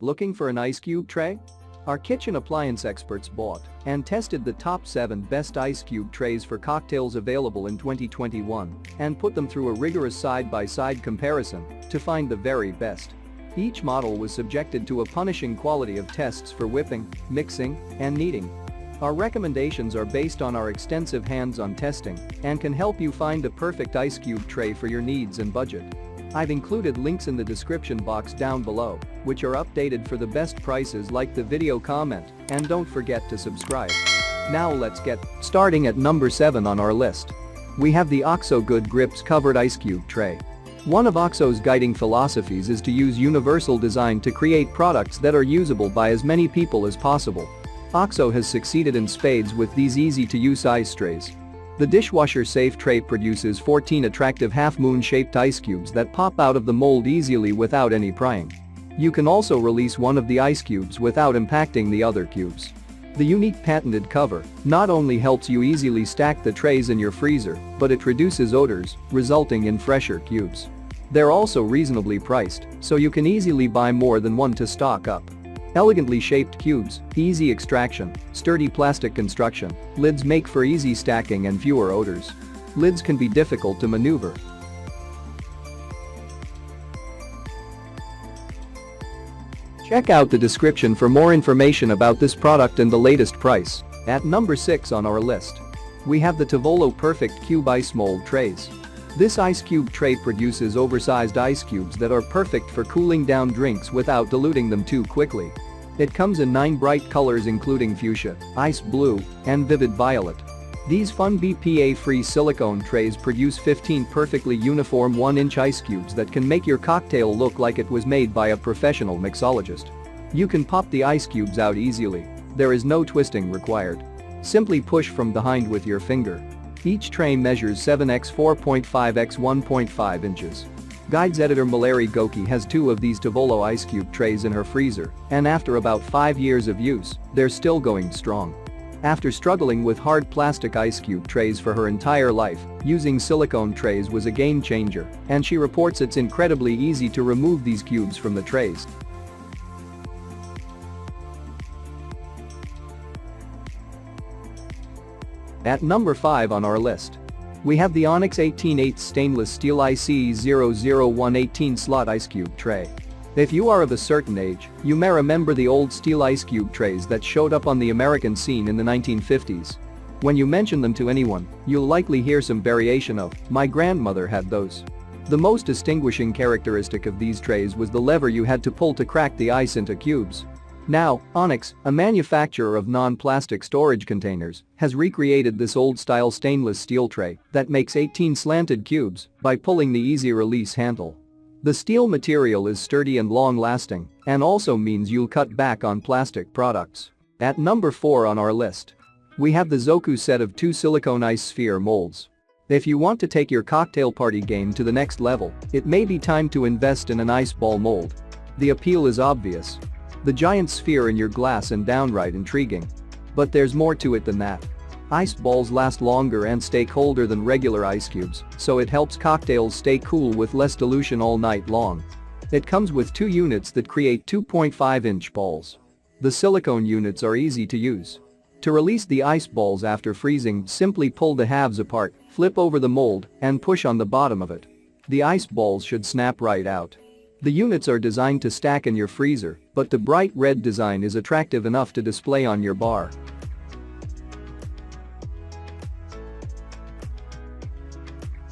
Looking for an ice cube tray? Our kitchen appliance experts bought and tested the top 7 best ice cube trays for cocktails available in 2021 and put them through a rigorous side-by-side comparison to find the very best. Each model was subjected to a punishing quality of tests for whipping, mixing, and kneading. Our recommendations are based on our extensive hands-on testing and can help you find the perfect ice cube tray for your needs and budget. I've included links in the description box down below, which are updated for the best prices. Like the video, comment, and don't forget to subscribe. Now let's get starting. At number 7 on our list, we have the OXO Good Grips Covered Ice Cube Tray. One of OXO's guiding philosophies is to use universal design to create products that are usable by as many people as possible. OXO has succeeded in spades with these easy-to-use ice trays. The dishwasher-safe tray produces 14 attractive half-moon-shaped ice cubes that pop out of the mold easily without any prying. You can also release one of the ice cubes without impacting the other cubes. The unique patented cover not only helps you easily stack the trays in your freezer, but it reduces odors, resulting in fresher cubes. They're also reasonably priced, so you can easily buy more than one to stock up. Elegantly shaped cubes, easy extraction, sturdy plastic construction, lids make for easy stacking and fewer odors. Lids can be difficult to maneuver. Check out the description for more information about this product and the latest price. At number 6 on our list, we have the Tovolo Perfect Cube Ice Mold Trays. This ice cube tray produces oversized ice cubes that are perfect for cooling down drinks without diluting them too quickly. It comes in 9 bright colors including fuchsia, ice blue, and vivid violet. These fun BPA-free silicone trays produce 15 perfectly uniform 1-inch ice cubes that can make your cocktail look like it was made by a professional mixologist. You can pop the ice cubes out easily. There is no twisting required. Simply push from behind with your finger. Each tray measures 7x 4.5x 1.5 inches. Guides editor Mallory Goki has 2 of these Tovolo ice cube trays in her freezer, and after about 5 years of use, they're still going strong. After struggling with hard plastic ice cube trays for her entire life, using silicone trays was a game changer, and she reports it's incredibly easy to remove these cubes from the trays. At number 5 on our list, we have the Onyx 18/8 stainless steel IC00118 slot ice cube tray. If you are of a certain age, you may remember the old steel ice cube trays that showed up on the American scene in the 1950s. When you mention them to anyone, you'll likely hear some variation of, "My grandmother had those." The most distinguishing characteristic of these trays was the lever you had to pull to crack the ice into cubes. Now, Onyx, a manufacturer of non-plastic storage containers, has recreated this old-style stainless steel tray that makes 18 slanted cubes by pulling the easy-release handle. The steel material is sturdy and long-lasting and also means you'll cut back on plastic products. At number 4 on our list, we have the Zoku set of 2 silicone ice sphere molds. If you want to take your cocktail party game to the next level, it may be time to invest in an ice ball mold. The appeal is obvious. The giant sphere in your glass and downright intriguing. But there's more to it than that. Ice balls last longer and stay colder than regular ice cubes, so it helps cocktails stay cool with less dilution all night long. It comes with 2 units that create 2.5-inch balls. The silicone units are easy to use. To release the ice balls after freezing, simply pull the halves apart, flip over the mold, and push on the bottom of it. The ice balls should snap right out. The units are designed to stack in your freezer, but the bright red design is attractive enough to display on your bar.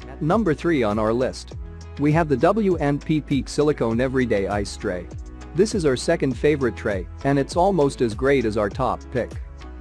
At number 3 on our list, we have the W&P Peak Silicone Everyday Ice Tray. This is our second favorite tray, and it's almost as great as our top pick.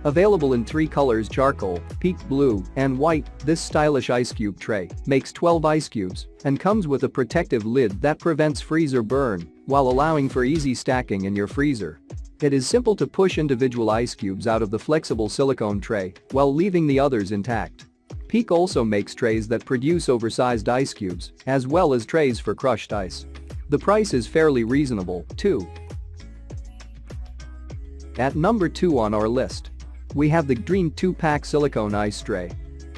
Available in 3 colors: charcoal, peak blue, and white, this stylish ice cube tray makes 12 ice cubes and comes with a protective lid that prevents freezer burn while allowing for easy stacking in your freezer. It is simple to push individual ice cubes out of the flexible silicone tray while leaving the others intact. Peak also makes trays that produce oversized ice cubes, as well as trays for crushed ice. The price is fairly reasonable, too. At number 2 on our list, we have the Dream 2-pack silicone ice tray.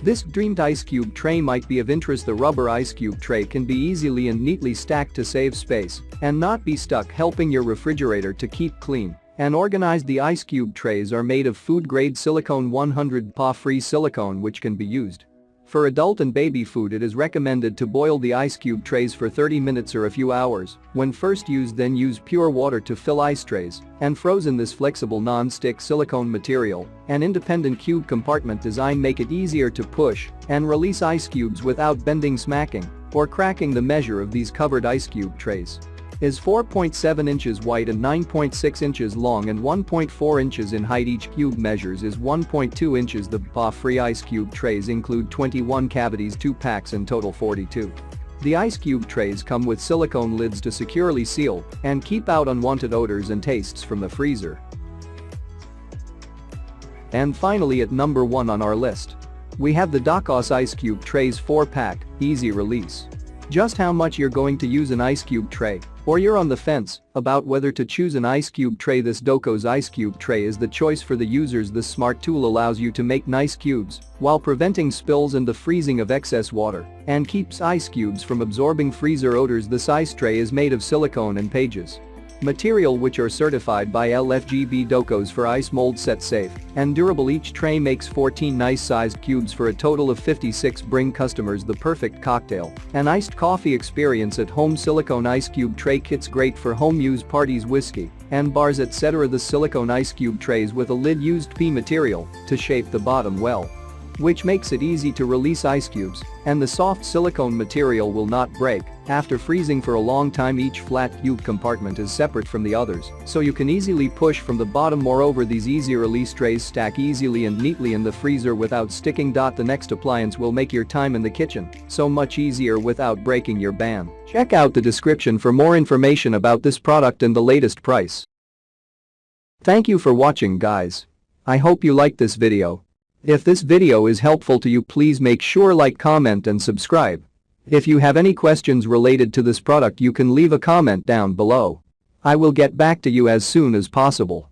This dreamed ice cube tray might be of interest. The rubber ice cube tray can be easily and neatly stacked to save space and not be stuck, helping your refrigerator to keep clean and organized. The ice cube trays are made of food-grade silicone 100 PA-free silicone, which can be used for adult and baby food. It is recommended to boil the ice cube trays for 30 minutes or a few hours. When first used, then use pure water to fill ice trays and frozen. This flexible non-stick silicone material and independent cube compartment design make it easier to push and release ice cubes without bending, smacking, or cracking. The measure of these covered ice cube trays is 4.7 inches wide and 9.6 inches long and 1.4 inches in height. Each cube measures is 1.2 inches. The PA-free ice cube trays include 21 cavities, 2 packs, and total 42. The ice cube trays come with silicone lids to securely seal and keep out unwanted odors and tastes from the freezer. And finally, at number 1 on our list, we have the Dokos Ice Cube Trays 4-pack, easy release. Just how much you're going to use an ice cube tray, or you're on the fence about whether to choose an ice cube tray? This Dokos Ice Cube Tray is the choice for the users. This smart tool allows you to make nice cubes while preventing spills and the freezing of excess water and keeps ice cubes from absorbing freezer odors. This ice tray is made of silicone and pages material, which are certified by LFGB Dokos for ice mold set safe and durable. Each tray makes 14 nice-sized cubes for a total of 56. Bring customers the perfect cocktail and iced coffee experience at home. Silicone ice cube tray kits, great for home use, parties, whiskey and bars, etc. The silicone ice cube trays with a lid used P material to shape the bottom well, which makes it easy to release ice cubes, and the soft silicone material will not break after freezing for a long time. Each flat cube compartment is separate from the others, so you can easily push from the bottom. Moreover, these easy release trays stack easily and neatly in the freezer without sticking. The next appliance will make your time in the kitchen so much easier without breaking your ban. Check out the description for more information about this product and the latest price. Thank you for watching, guys. I hope you liked this video. If this video is helpful to you, please make sure like, comment and subscribe. If you have any questions related to this product, you can leave a comment down below. I will get back to you as soon as possible.